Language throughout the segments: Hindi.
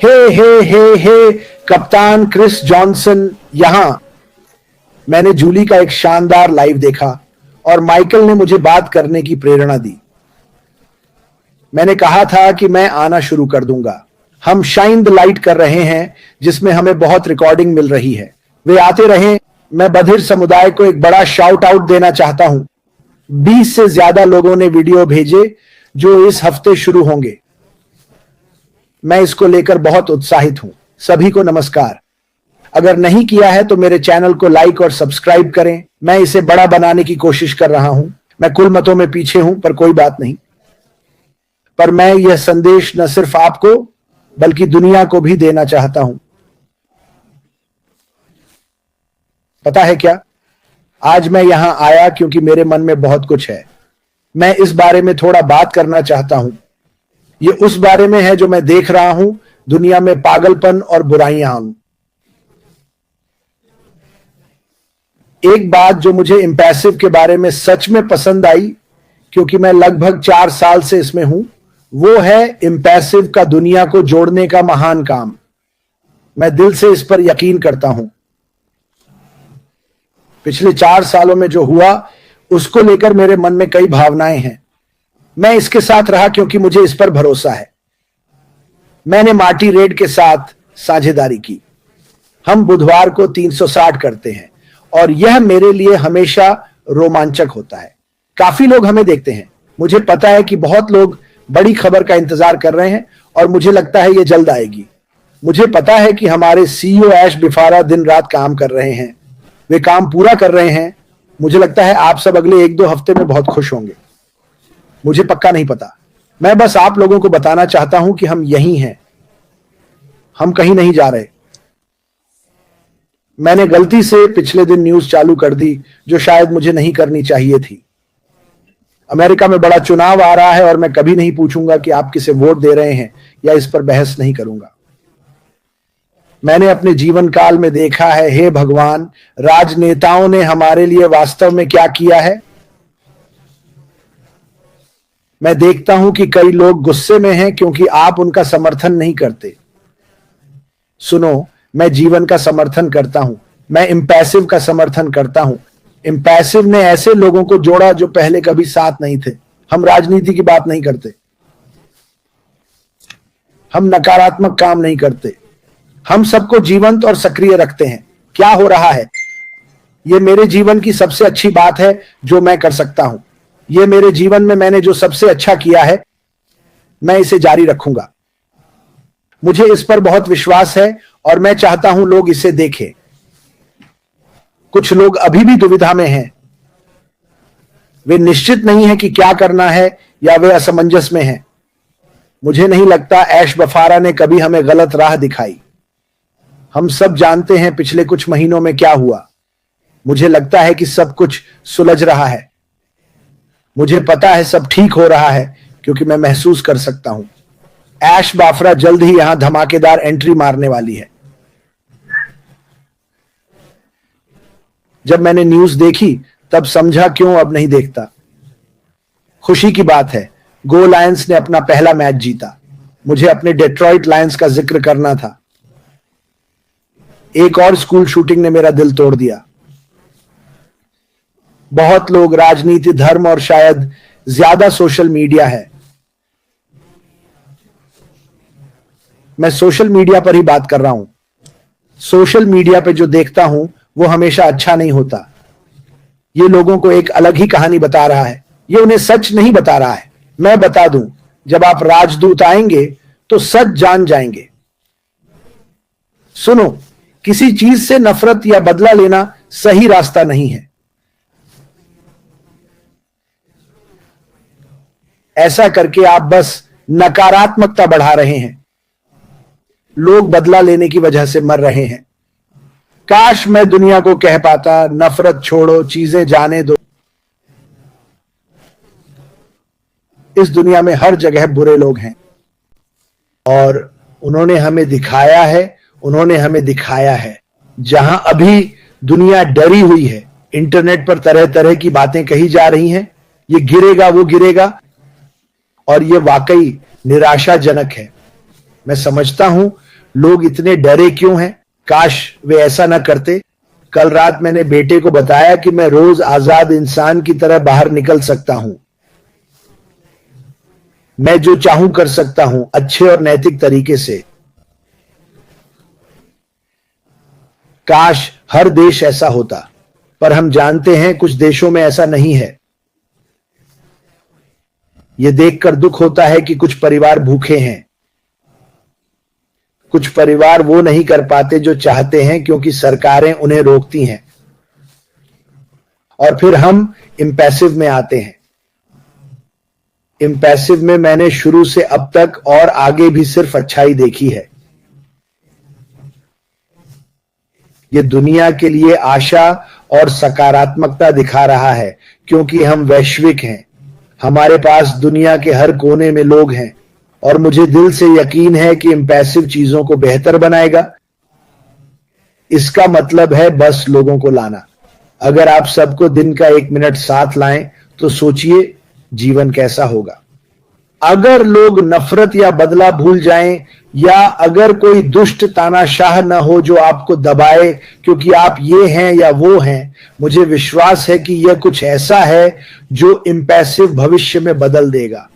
हे कप्तान क्रिस जॉनसन यहां। मैंने जूली का एक शानदार लाइव देखा और माइकल ने मुझे बात करने की प्रेरणा दी। मैंने कहा था कि मैं आना शुरू कर दूंगा। हम शाइन द लाइट कर रहे हैं जिसमें हमें बहुत रिकॉर्डिंग मिल रही है। वे आते रहें। मैं बधिर समुदाय को एक बड़ा शाउट आउट देना चाहता हूं। 20 से ज्यादा लोगों ने वीडियो भेजे जो इस हफ्ते शुरू होंगे। मैं इसको लेकर बहुत उत्साहित हूं। सभी को नमस्कार। अगर नहीं किया है तो मेरे चैनल को लाइक और सब्सक्राइब करें। मैं इसे बड़ा बनाने की कोशिश कर रहा हूं। मैं कुल मतों में पीछे हूं पर कोई बात नहीं। पर मैं यह संदेश न सिर्फ आपको बल्कि दुनिया को भी देना चाहता हूं। पता है क्या, आज मैं यहां आया क्योंकि मेरे मन में बहुत कुछ है। मैं इस बारे में थोड़ा बात करना चाहता हूं। यह उस बारे में है जो मैं देख रहा हूं, दुनिया में पागलपन और बुराइयां। एक बात जो मुझे इम्पैसिव के बारे में सच में पसंद आई, क्योंकि मैं लगभग 4 साल से इसमें हूं, वो है इम्पैसिव का दुनिया को जोड़ने का महान काम। मैं दिल से इस पर यकीन करता हूं। पिछले 4 सालों में जो हुआ उसको लेकर मेरे मन में कई भावनाएं हैं। मैं इसके साथ रहा क्योंकि मुझे इस पर भरोसा है। मैंने मार्टी रेड के साथ साझेदारी की। हम बुधवार को 360 करते हैं और यह मेरे लिए हमेशा रोमांचक होता है। काफी लोग हमें देखते हैं। मुझे पता है कि बहुत लोग बड़ी खबर का इंतजार कर रहे हैं और मुझे लगता है यह जल्द आएगी। मुझे पता है कि हमारे सीईओ ऐश बिफारा दिन रात काम कर रहे हैं। वे काम पूरा कर रहे हैं। मुझे लगता है आप सब अगले 1-2 हफ्ते में बहुत खुश होंगे। मुझे पक्का नहीं पता। मैं बस आप लोगों को बताना चाहता हूं कि हम यहीं हैं। हम कहीं नहीं जा रहे। मैंने गलती से पिछले दिन न्यूज चालू कर दी जो शायद मुझे नहीं करनी चाहिए थी। अमेरिका में बड़ा चुनाव आ रहा है और मैं कभी नहीं पूछूंगा कि आप किसे वोट दे रहे हैं या इस पर बहस नहीं करूंगा। मैंने अपने जीवन काल में देखा है, हे भगवान, राजनेताओं ने हमारे लिए वास्तव में क्या किया है। मैं देखता हूं कि कई लोग गुस्से में हैं क्योंकि आप उनका समर्थन नहीं करते। सुनो, मैं जीवन का समर्थन करता हूं। मैं इम्पैसिव का समर्थन करता हूं। इम्पैसिव ने ऐसे लोगों को जोड़ा जो पहले कभी साथ नहीं थे। हम राजनीति की बात नहीं करते। हम नकारात्मक काम नहीं करते। हम सबको जीवंत और सक्रिय रखते हैं। क्या हो रहा है? यह मेरे जीवन की सबसे अच्छी बात है जो मैं कर सकता हूं। यह मेरे जीवन में मैंने जो सबसे अच्छा किया है। मैं इसे जारी रखूंगा। मुझे इस पर बहुत विश्वास है और मैं चाहता हूं लोग इसे देखें। कुछ लोग अभी भी दुविधा में हैं। वे निश्चित नहीं है कि क्या करना है या वे असमंजस में हैं। मुझे नहीं लगता ऐश बफारा ने कभी हमें गलत राह दिखाई। हम सब जानते हैं पिछले कुछ महीनों में क्या हुआ। मुझे लगता है कि सब कुछ सुलझ रहा है। मुझे पता है सब ठीक हो रहा है क्योंकि मैं महसूस कर सकता हूं। ऐश बाफरा जल्द ही यहां धमाकेदार एंट्री मारने वाली है। जब मैंने न्यूज देखी तब समझा क्यों अब नहीं देखता। खुशी की बात है, गो लायंस ने अपना पहला मैच जीता। मुझे अपने डेट्रॉइट लायंस का जिक्र करना था। एक और स्कूल शूटिंग ने मेरा दिल तोड़ दिया। बहुत लोग, राजनीति, धर्म और शायद ज्यादा सोशल मीडिया है। मैं सोशल मीडिया पर ही बात कर रहा हूं। सोशल मीडिया पे जो देखता हूं वो हमेशा अच्छा नहीं होता। ये लोगों को एक अलग ही कहानी बता रहा है। ये उन्हें सच नहीं बता रहा है। मैं बता दूं, जब आप राजदूत आएंगे तो सच जान जाएंगे। सुनो, किसी चीज से नफरत या बदला लेना सही रास्ता नहीं है। ऐसा करके आप बस नकारात्मकता बढ़ा रहे हैं। लोग बदला लेने की वजह से मर रहे हैं। काश मैं दुनिया को कह पाता, नफरत छोड़ो, चीजें जाने दो। इस दुनिया में हर जगह बुरे लोग हैं और उन्होंने हमें दिखाया है जहां अभी दुनिया डरी हुई है। इंटरनेट पर तरह तरह की बातें कही जा रही हैं। ये गिरेगा, वो गिरेगा, और ये वाकई निराशाजनक है। मैं समझता हूं लोग इतने डरे क्यों हैं? काश वे ऐसा न करते। कल रात मैंने बेटे को बताया कि मैं रोज आजाद इंसान की तरह बाहर निकल सकता हूं। मैं जो चाहूं कर सकता हूं, अच्छे और नैतिक तरीके से। काश हर देश ऐसा होता, पर हम जानते हैं कुछ देशों में ऐसा नहीं है। यह देखकर दुख होता है कि कुछ परिवार भूखे हैं। कुछ परिवार वो नहीं कर पाते जो चाहते हैं क्योंकि सरकारें उन्हें रोकती हैं। और फिर हम इम्पैसिव में आते हैं। इम्पैसिव में मैंने शुरू से अब तक और आगे भी सिर्फ अच्छाई देखी है। यह दुनिया के लिए आशा और सकारात्मकता दिखा रहा है क्योंकि हम वैश्विक हैं। हमारे पास दुनिया के हर कोने में लोग हैं और मुझे दिल से यकीन है कि इम्पैसिव चीजों को बेहतर बनाएगा। इसका मतलब है बस लोगों को लाना। अगर आप सबको दिन का 1 मिनट साथ लाएं तो सोचिए जीवन कैसा होगा। अगर लोग नफरत या बदला भूल जाएं, या अगर कोई दुष्ट तानाशाह न हो जो आपको दबाए क्योंकि आप ये हैं या वो हैं, मुझे विश्वास है कि यह कुछ ऐसा है जो इम्पैसिव भविष्य में बदल देगा।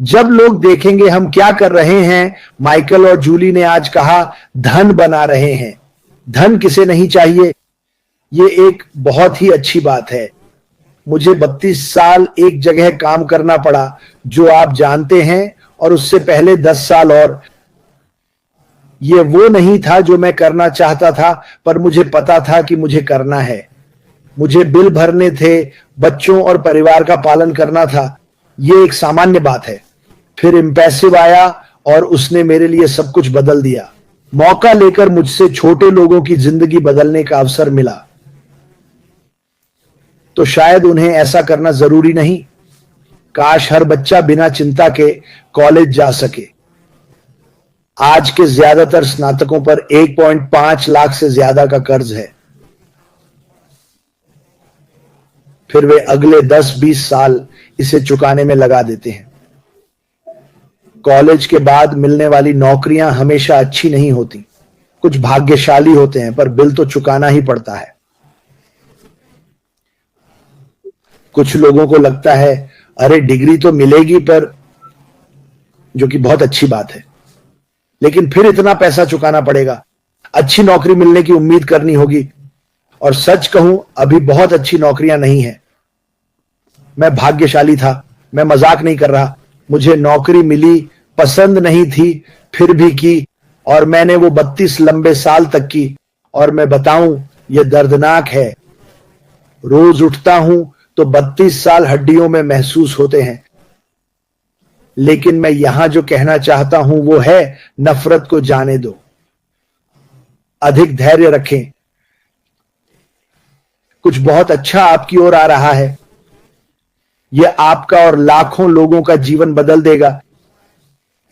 जब लोग देखेंगे हम क्या कर रहे हैं, माइकल और जूली ने आज कहा, धन बना रहे हैं। धन किसे नहीं चाहिए? ये एक बहुत ही अच्छी बात है। मुझे 32 साल एक जगह काम करना पड़ा जो आप जानते हैं, और उससे पहले 10 साल और। यह वो नहीं था जो मैं करना चाहता था, पर मुझे पता था कि मुझे करना है। मुझे बिल भरने थे, बच्चों और परिवार का पालन करना था। यह एक सामान्य बात है। फिर इम्पैसिव आया और उसने मेरे लिए सब कुछ बदल दिया। मौका लेकर मुझसे छोटे लोगों की जिंदगी बदलने का अवसर मिला। तो शायद उन्हें ऐसा करना जरूरी नहीं। काश हर बच्चा बिना चिंता के कॉलेज जा सके। आज के ज्यादातर स्नातकों पर 1.5 लाख से ज्यादा का कर्ज है। फिर वे अगले 10-20 साल इसे चुकाने में लगा देते हैं। कॉलेज के बाद मिलने वाली नौकरियां हमेशा अच्छी नहीं होती। कुछ भाग्यशाली होते हैं, पर बिल तो चुकाना ही पड़ता है। कुछ लोगों को लगता है अरे डिग्री तो मिलेगी, पर जो कि बहुत अच्छी बात है, लेकिन फिर इतना पैसा चुकाना पड़ेगा। अच्छी नौकरी मिलने की उम्मीद करनी होगी। और सच कहूं, अभी बहुत अच्छी नौकरियां नहीं है। मैं भाग्यशाली था, मैं मजाक नहीं कर रहा। मुझे नौकरी मिली, पसंद नहीं थी, फिर भी की, और मैंने वो 32 लंबे साल तक की। और मैं बताऊं, यह दर्दनाक है। रोज उठता हूं तो 32 साल हड्डियों में महसूस होते हैं। लेकिन मैं यहां जो कहना चाहता हूं वो है, नफरत को जाने दो। अधिक धैर्य रखें। कुछ बहुत अच्छा आपकी ओर आ रहा है। यह आपका और लाखों लोगों का जीवन बदल देगा।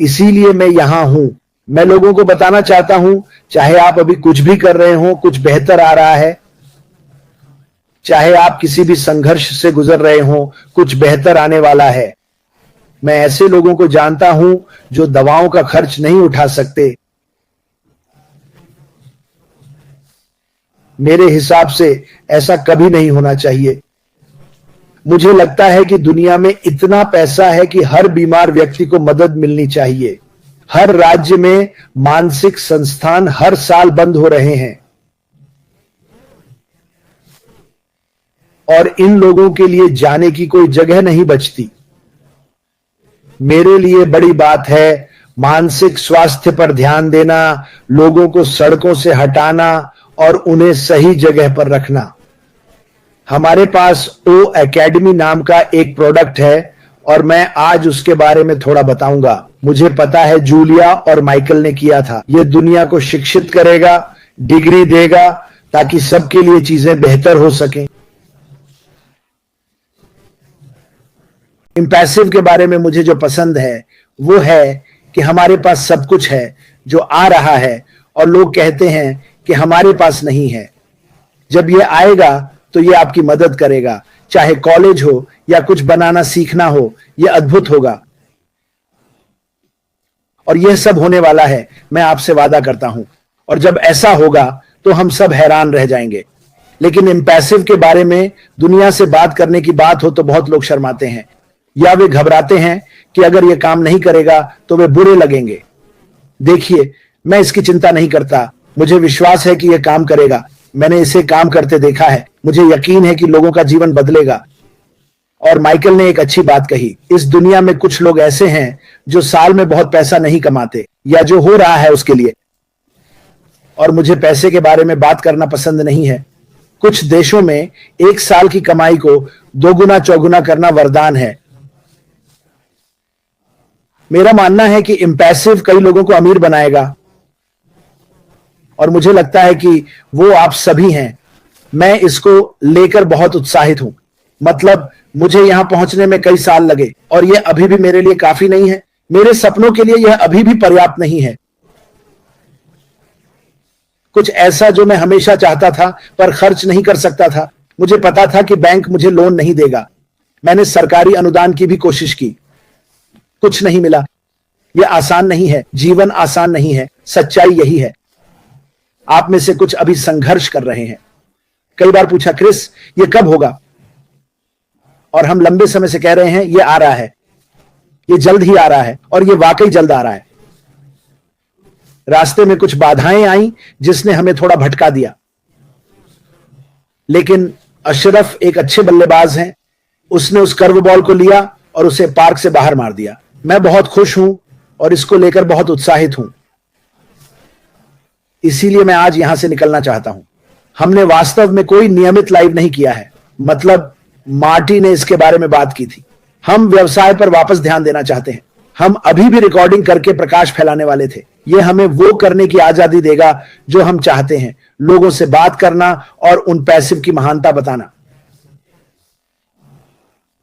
इसीलिए मैं यहां हूं। मैं लोगों को बताना चाहता हूं, चाहे आप अभी कुछ भी कर रहे हो, कुछ बेहतर आ रहा है। चाहे आप किसी भी संघर्ष से गुजर रहे हो, कुछ बेहतर आने वाला है। मैं ऐसे लोगों को जानता हूं जो दवाओं का खर्च नहीं उठा सकते। मेरे हिसाब से ऐसा कभी नहीं होना चाहिए। मुझे लगता है कि दुनिया में इतना पैसा है कि हर बीमार व्यक्ति को मदद मिलनी चाहिए। हर राज्य में मानसिक संस्थान हर साल बंद हो रहे हैं, और इन लोगों के लिए जाने की कोई जगह नहीं बचती। मेरे लिए बड़ी बात है मानसिक स्वास्थ्य पर ध्यान देना, लोगों को सड़कों से हटाना और उन्हें सही जगह पर रखना। हमारे पास ओ एकेडमी नाम का एक प्रोडक्ट है, और मैं आज उसके बारे में थोड़ा बताऊंगा। मुझे पता है जूलिया और माइकल ने किया था। यह दुनिया को शिक्षित करेगा, डिग्री देगा, ताकि सबके लिए चीजें बेहतर हो सकें। इम्पैसिव के बारे में मुझे जो पसंद है वो है कि हमारे पास सब कुछ है जो आ रहा है, और लोग कहते हैं कि हमारे पास नहीं है। जब ये आएगा तो ये आपकी मदद करेगा, चाहे कॉलेज हो या कुछ बनाना सीखना हो। यह अद्भुत होगा। और यह सब होने वाला है, मैं आपसे वादा करता हूं। और जब ऐसा होगा तो हम सब हैरान रह जाएंगे। लेकिन इम्पैसिव के बारे में दुनिया से बात करने की बात हो तो बहुत लोग शर्माते हैं, या वे घबराते हैं कि अगर यह काम नहीं करेगा तो वे बुरे लगेंगे। देखिए, मैं इसकी चिंता नहीं करता। मुझे विश्वास है कि यह काम करेगा। मैंने इसे काम करते देखा है। मुझे यकीन है कि लोगों का जीवन बदलेगा। और माइकल ने एक अच्छी बात कही, इस दुनिया में कुछ लोग ऐसे हैं जो साल में बहुत पैसा नहीं कमाते, या जो हो रहा है उसके लिए। और मुझे पैसे के बारे में बात करना पसंद नहीं है। कुछ देशों में एक साल की कमाई को दोगुना चौगुना करना वरदान है। मेरा मानना है कि इम्पैसिव कई लोगों को अमीर बनाएगा, और मुझे लगता है कि वो आप सभी हैं। मैं इसको लेकर बहुत उत्साहित हूं। मतलब, मुझे यहां पहुंचने में कई साल लगे, और यह अभी भी मेरे लिए काफी नहीं है। मेरे सपनों के लिए यह अभी भी पर्याप्त नहीं है। कुछ ऐसा जो मैं हमेशा चाहता था पर खर्च नहीं कर सकता था। मुझे पता था कि बैंक मुझे लोन नहीं देगा। मैंने सरकारी अनुदान की भी कोशिश की, कुछ नहीं मिला। यह आसान नहीं है, जीवन आसान नहीं है, सच्चाई यही है। आप में से कुछ अभी संघर्ष कर रहे हैं। कई बार पूछा, क्रिस, यह कब होगा? और हम लंबे समय से कह रहे हैं यह आ रहा है, यह जल्द ही आ रहा है, और यह वाकई जल्द आ रहा है। रास्ते में कुछ बाधाएं आई जिसने हमें थोड़ा भटका दिया, लेकिन अशरफ एक अच्छे बल्लेबाज हैं। उसने उस कर्व बॉल को लिया और उसे पार्क से बाहर मार दिया। मैं बहुत खुश हूं और इसको लेकर बहुत उत्साहित हूं। इसीलिए मैं आज यहां से निकलना चाहता हूं। हमने वास्तव में कोई नियमित लाइव नहीं किया है। मतलब, मार्टी ने इसके बारे में बात की थी। हम व्यवसाय पर वापस ध्यान देना चाहते हैं। हम अभी भी रिकॉर्डिंग करके प्रकाश फैलाने वाले थे। यह हमें वो करने की आजादी देगा जो हम चाहते हैं, लोगों से बात करना और उन पैसिव की महानता बताना।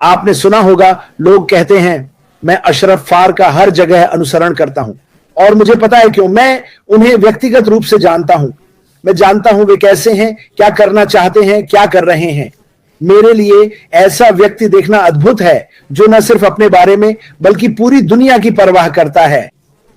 आपने सुना होगा, लोग कहते हैं मैं अशरफ फार का हर जगह अनुसरण करता हूं, और मुझे पता है क्यों। मैं उन्हें व्यक्तिगत रूप से जानता हूं। मैं जानता हूं वे कैसे हैं, क्या करना चाहते हैं, क्या कर रहे हैं। मेरे लिए ऐसा व्यक्ति देखना अद्भुत है जो न सिर्फ अपने बारे में बल्कि पूरी दुनिया की परवाह करता है।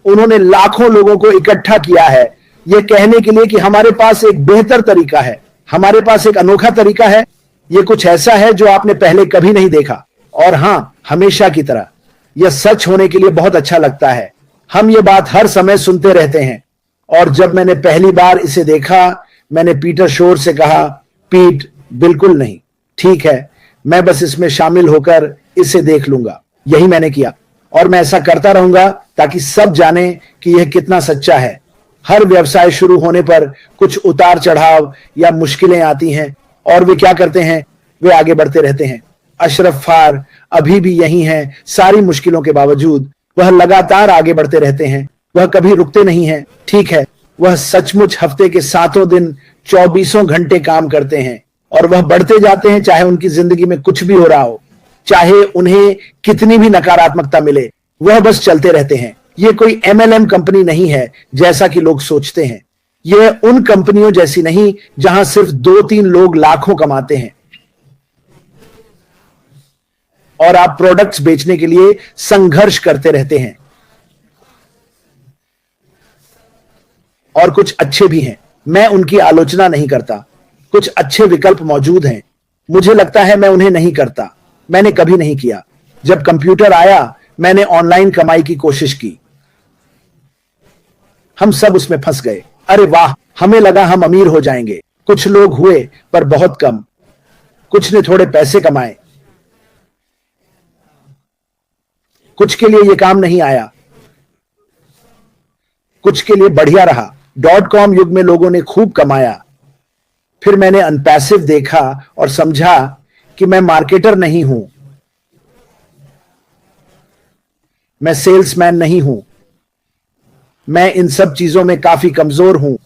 उन्होंने लाखों लोगों को इकट्ठा किया है यह कहने के लिए कि हमारे पास एक बेहतर तरीका है, हमारे पास एक अनोखा तरीका है। यह कुछ ऐसा है जो आपने पहले कभी नहीं देखा। और हां, हमेशा की तरह यह सच होने के लिए बहुत अच्छा लगता है। हम ये बात हर समय सुनते रहते हैं। और जब मैंने पहली बार इसे देखा, मैंने पीटर शोर से कहा, पीट, बिल्कुल नहीं, ठीक है, मैं बस इसमें शामिल होकर इसे देख लूंगा। यही मैंने किया, और मैं ऐसा करता रहूंगा ताकि सब जाने कि यह कितना सच्चा है। हर व्यवसाय शुरू होने पर कुछ उतार चढ़ाव या मुश्किलें आती हैं, और वे क्या करते हैं, वे आगे बढ़ते रहते हैं। अशरफ फार अभी भी यही हैं। सारी मुश्किलों के बावजूद वह लगातार आगे बढ़ते रहते हैं। वह कभी रुकते नहीं हैं। ठीक है, वह सचमुच हफ्ते के 7 दिन 24 घंटे काम करते हैं, और वह बढ़ते जाते हैं, चाहे उनकी जिंदगी में कुछ भी हो रहा हो, चाहे उन्हें कितनी भी नकारात्मकता मिले, वह बस चलते रहते हैं। यह कोई MLM कंपनी नहीं है जैसा कि लोग सोचते हैं। यह उन कंपनियों जैसी नहीं जहां सिर्फ 2-3 लोग लाखों कमाते हैं और आप प्रोडक्ट्स बेचने के लिए संघर्ष करते रहते हैं। और कुछ अच्छे भी हैं, मैं उनकी आलोचना नहीं करता। कुछ अच्छे विकल्प मौजूद हैं। मुझे लगता है मैं उन्हें नहीं करता। मैंने कभी नहीं किया। जब कंप्यूटर आया, मैंने ऑनलाइन कमाई की कोशिश की। हम सब उसमें फंस गए। अरे वाह, हमें लगा हम अमीर हो जाएंगे। कुछ लोग हुए, पर बहुत कम। कुछ ने थोड़े पैसे कमाए। कुछ के लिए यह काम नहीं आया, कुछ के लिए बढ़िया रहा। .com युग में लोगों ने खूब कमाया। फिर मैंने अनपैसिव देखा और समझा कि मैं मार्केटर नहीं हूं, मैं सेल्समैन नहीं हूं, मैं इन सब चीजों में काफी कमजोर हूं।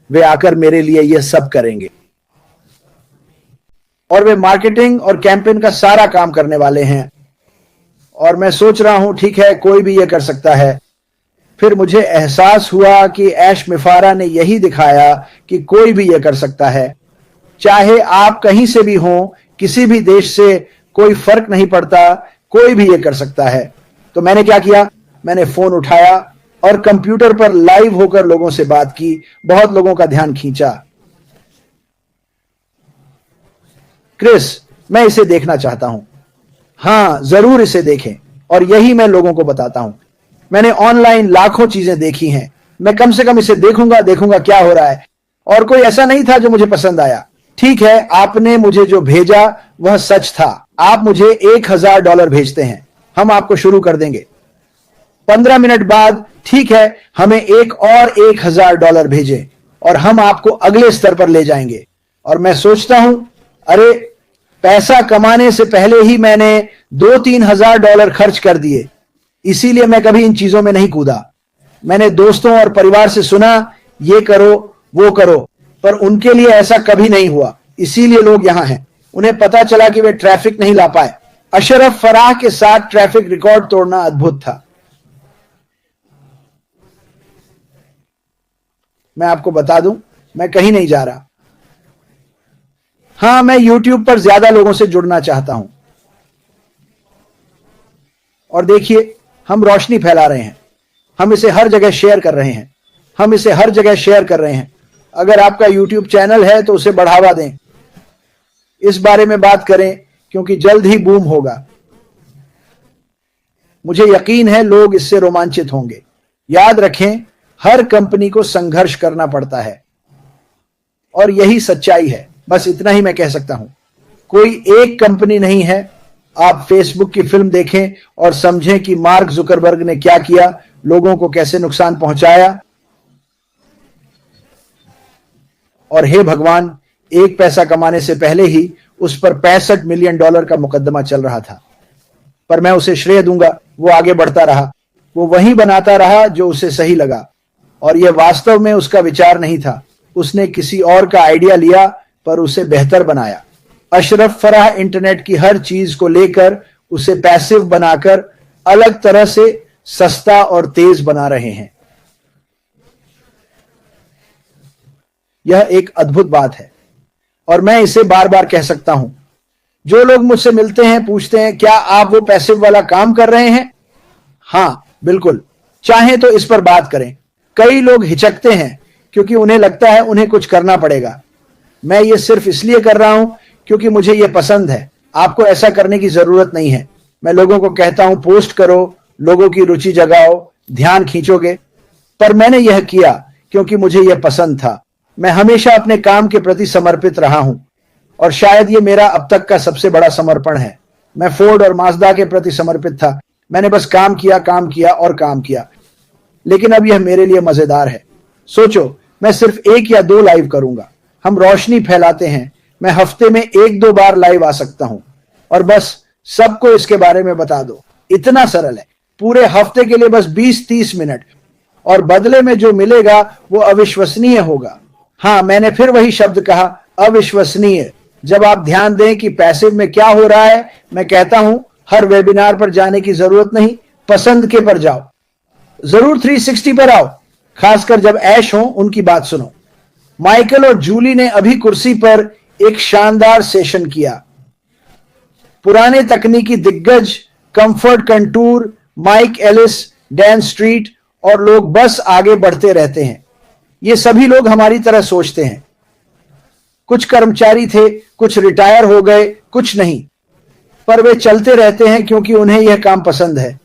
वे आकर मेरे लिए यह सब करेंगे, और वे मार्केटिंग और कैंपेन का सारा काम करने वाले हैं। और मैं सोच रहा हूं, ठीक है, कोई भी यह कर सकता है। फिर मुझे एहसास हुआ कि ऐश मिफारा ने यही दिखाया कि कोई भी यह कर सकता है। चाहे आप कहीं से भी हों, किसी भी देश से, कोई फर्क नहीं पड़ता, कोई भी यह कर सकता है। तो मैंने क्या किया, मैंने फोन उठाया और कंप्यूटर पर लाइव होकर लोगों से बात की, बहुत लोगों का ध्यान खींचा। क्रिस, मैं इसे देखना चाहता हूं। हां, जरूर इसे देखें। और यही मैं लोगों को बताता हूं। मैंने ऑनलाइन लाखों चीजें देखी हैं, मैं कम से कम इसे देखूंगा क्या हो रहा है। और कोई ऐसा नहीं था जो मुझे पसंद आया। ठीक है, आपने मुझे जो भेजा वह सच था। आप मुझे $1000 भेजते हैं, हम आपको शुरू कर देंगे। 15 मिनट बाद, ठीक है, हमें एक और $1000 भेजें और हम आपको अगले स्तर पर ले जाएंगे। और मैं सोचता हूं, अरे, पैसा कमाने से पहले ही मैंने $2-3 हजार खर्च कर दिए, इसीलिए मैं कभी इन चीजों में नहीं कूदा। मैंने दोस्तों और परिवार से सुना, ये करो वो करो, पर उनके लिए ऐसा कभी नहीं हुआ, इसीलिए लोग यहां हैं। उन्हें पता चला कि वे ट्रैफिक नहीं ला पाए। अशरफ फराह के साथ ट्रैफिक रिकॉर्ड तोड़ना अद्भुत था। मैं आपको बता दूं, मैं कहीं नहीं जा रहा। हां, मैं YouTube पर ज्यादा लोगों से जुड़ना चाहता हूं। और देखिए, हम रोशनी फैला रहे हैं, हम इसे हर जगह शेयर कर रहे हैं, हम इसे हर जगह शेयर कर रहे हैं। अगर आपका YouTube चैनल है तो उसे बढ़ावा दें, इस बारे में बात करें, क्योंकि जल्द ही बूम होगा। मुझे यकीन है लोग इससे रोमांचित होंगे। याद रखें, हर कंपनी को संघर्ष करना पड़ता है और यही सच्चाई है। बस इतना ही मैं कह सकता हूं। कोई एक कंपनी नहीं है। आप फेसबुक की फिल्म देखें और समझें कि मार्क जुकरबर्ग ने क्या किया, लोगों को कैसे नुकसान पहुंचाया। और हे भगवान, एक पैसा कमाने से पहले ही उस पर $65 मिलियन का मुकदमा चल रहा था, पर मैं उसे श्रेय दूंगा। वो आगे बढ़ता रहा, वो वही बनाता रहा जो उसे सही लगा, और यह वास्तव में उसका विचार नहीं था। उसने किसी और का आइडिया लिया पर उसे बेहतर बनाया। अशरफ फराह इंटरनेट की हर चीज को लेकर उसे पैसिव बनाकर अलग तरह से सस्ता और तेज बना रहे हैं। यह एक अद्भुत बात है और मैं इसे बार बार कह सकता हूं। जो लोग मुझसे मिलते हैं पूछते हैं, क्या आप वो पैसिव वाला काम कर रहे हैं? हां, बिल्कुल। चाहे तो इस पर बात करें। कई लोग हिचकते हैं क्योंकि उन्हें लगता है उन्हें कुछ करना पड़ेगा। मैं ये सिर्फ इसलिए कर रहा हूं क्योंकि मुझे ये पसंद है। आपको ऐसा करने की जरूरत नहीं है। मैं लोगों को कहता हूं, पोस्ट करो, लोगों की रुचि जगाओ, ध्यान खींचोगे। पर मैंने यह किया क्योंकि मुझे यह पसंद था। मैं हमेशा अपने काम के प्रति समर्पित रहा हूं और शायद ये मेरा अब तक का सबसे बड़ा समर्पण है। मैं फोर्ड और माजदा के प्रति समर्पित था। मैंने बस काम किया और काम किया। लेकिन अब यह मेरे लिए मजेदार है। सोचो, मैं सिर्फ 1 या 2 लाइव करूंगा। हम रोशनी फैलाते हैं। मैं हफ्ते में 1-2 बार लाइव आ सकता हूं और बस सबको इसके बारे में बता दो। इतना सरल है। पूरे हफ्ते के लिए बस 20-30 मिनट, और बदले में जो मिलेगा वो अविश्वसनीय होगा। हां, मैंने फिर वही शब्द कहा, अविश्वसनीय। जब आप ध्यान दें कि पैसिव में क्या हो रहा है, मैं कहता हूं, हर वेबिनार पर जाने की जरूरत नहीं, पसंद के पर जाओ। जरूर 360 पर आओ, खासकर जब ऐश हो, उनकी बात सुनो। माइकल और जूली ने अभी कुर्सी पर एक शानदार सेशन किया। पुराने तकनीकी दिग्गज, comfort contour, Mike Ellis, Dan Street, और लोग बस आगे बढ़ते रहते हैं। ये सभी लोग हमारी तरह सोचते हैं। कुछ कर्मचारी थे, कुछ रिटायर हो गए, कुछ नहीं, पर वे चलते रहते हैं क्योंकि उन्हें यह काम पसंद है।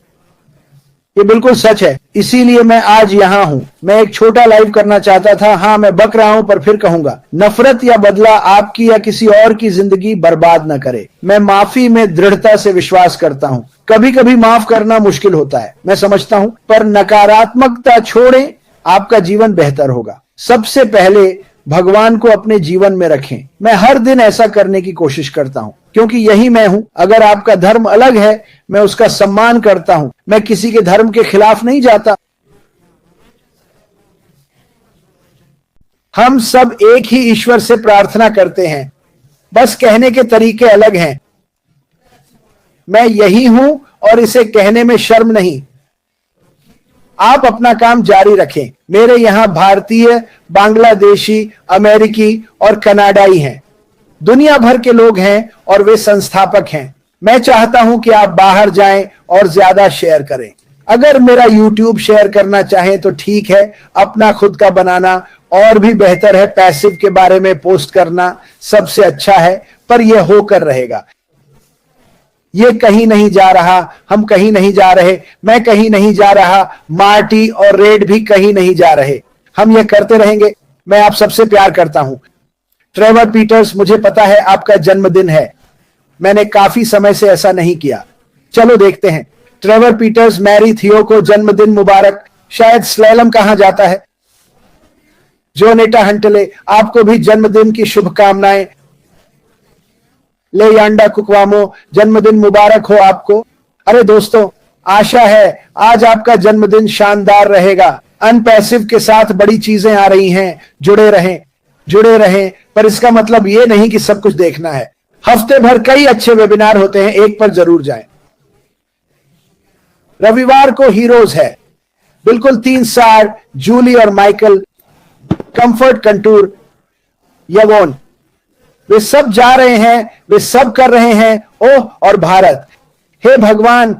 ये बिल्कुल सच है, इसीलिए मैं आज यहां हूं। मैं एक छोटा लाइव करना चाहता था। हां, मैं बक रहा हूं, पर फिर कहूंगा, नफरत या बदला आपकी या किसी और की जिंदगी बर्बाद न करे। मैं माफी में दृढ़ता से विश्वास करता हूं। कभी कभी माफ करना मुश्किल होता है, मैं समझता हूं, पर नकारात्मकता छोड़ें, आपका जीवन बेहतर होगा। सबसे पहले भगवान को अपने जीवन में रखें। मैं हर दिन ऐसा करने की कोशिश करता हूं क्योंकि यही मैं हूं। अगर आपका धर्म अलग है, मैं उसका सम्मान करता हूं। मैं किसी के धर्म के खिलाफ नहीं जाता। हम सब एक ही ईश्वर से प्रार्थना करते हैं, बस कहने के तरीके अलग हैं। मैं यही हूं और इसे कहने में शर्म नहीं। आप अपना काम जारी रखें। मेरे यहां भारतीय, बांग्लादेशी, अमेरिकी और कनाडाई हैं। दुनिया भर के लोग हैं और वे संस्थापक हैं। मैं चाहता हूं कि आप बाहर जाएं और ज्यादा शेयर करें। अगर मेरा YouTube शेयर करना चाहें तो ठीक है, अपना खुद का बनाना और भी बेहतर है। पैसिव के बारे में पोस्ट करना सबसे अच्छा है, पर यह होकर रहेगा। ये कहीं नहीं जा रहा, हम कहीं नहीं जा रहे, मैं कहीं नहीं जा रहा, मार्टी और रेड भी कहीं नहीं जा रहे। हम ये करते रहेंगे। मैं आप सबसे प्यार करता हूं। ट्रेवर पीटर्स, मुझे पता है आपका जन्मदिन है, मैंने काफी समय से ऐसा नहीं किया। चलो देखते हैं। ट्रेवर पीटर्स, मैरी थियो को जन्मदिन मुबारक। शायद स्लैलम कहां जाता है। जोनेटा हंटले, आपको भी जन्मदिन की शुभकामनाएं। लेयांडा कुकवामो, जन्मदिन मुबारक हो आपको। अरे दोस्तों, आशा है आज आपका जन्मदिन शानदार रहेगा। अनपैसिव के साथ बड़ी चीजें आ रही हैं, जुड़े रहें, पर इसका मतलब यह नहीं कि सब कुछ देखना है। हफ्ते भर कई अच्छे वेबिनार होते हैं, एक पर जरूर जाएं। रविवार को हीरोज है, बिल्कुल 3 स्टार, जूली और माइकल, कंफर्ट कंटूर, यवोन, वे सब जा रहे हैं, वे सब कर रहे हैं। ओह, और भारत, हे भगवान,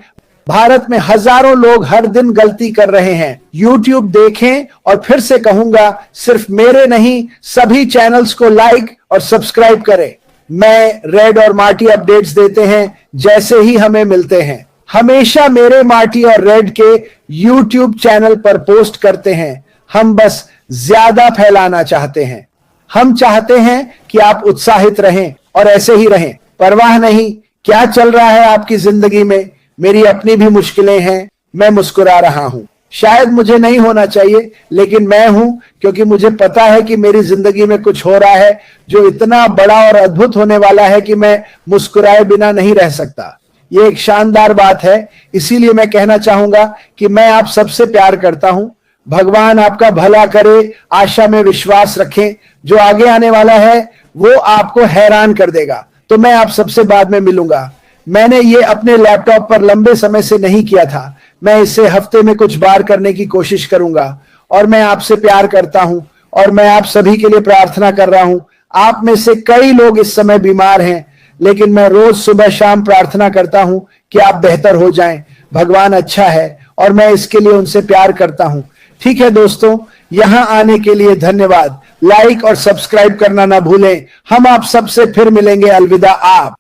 भारत में हजारों लोग हर दिन गलती कर रहे हैं। YouTube देखें, और फिर से कहूंगा, सिर्फ मेरे नहीं, सभी चैनल्स को लाइक और सब्सक्राइब करें। मैं, रेड और मार्टी अपडेट्स देते हैं जैसे ही हमें मिलते हैं। हमेशा मेरे, मार्टी और रेड के YouTube चैनल पर पोस्ट करते हैं। हम बस ज्यादा फैलाना चाहते हैं। हम चाहते हैं कि आप उत्साहित रहें और ऐसे ही रहें। परवाह नहीं क्या चल रहा है आपकी जिंदगी में, मेरी अपनी भी मुश्किलें हैं, मैं मुस्कुरा रहा हूं। शायद मुझे नहीं होना चाहिए, लेकिन मैं हूं, क्योंकि मुझे पता है कि मेरी जिंदगी में कुछ हो रहा है जो इतना बड़ा और अद्भुत होने वाला है कि मैं मुस्कुराए बिना नहीं रह सकता। ये एक शानदार बात है। इसीलिए मैं कहना चाहूंगा कि मैं आप सबसे प्यार करता हूं। भगवान आपका भला करे, आशा में विश्वास रखें। जो आगे आने वाला है वो आपको हैरान कर देगा। तो मैं आप सबसे बाद में मिलूंगा। मैंने ये अपने लैपटॉप पर लंबे समय से नहीं किया था। मैं इसे हफ्ते में कुछ बार करने की कोशिश करूंगा। और मैं आपसे प्यार करता हूं, और मैं आप सभी के लिए प्रार्थना कर रहा हूं। आप में से कई लोग इस समय बीमार हैं, लेकिन मैं रोज सुबह शाम प्रार्थना करता हूं कि आप बेहतर हो जाएं। भगवान अच्छा है, और मैं इसके लिए उनसे प्यार करता हूं। ठीक है दोस्तों, यहां आने के लिए धन्यवाद। लाइक और सब्सक्राइब करना ना भूलें। हम आप सबसे फिर मिलेंगे। अलविदा। आप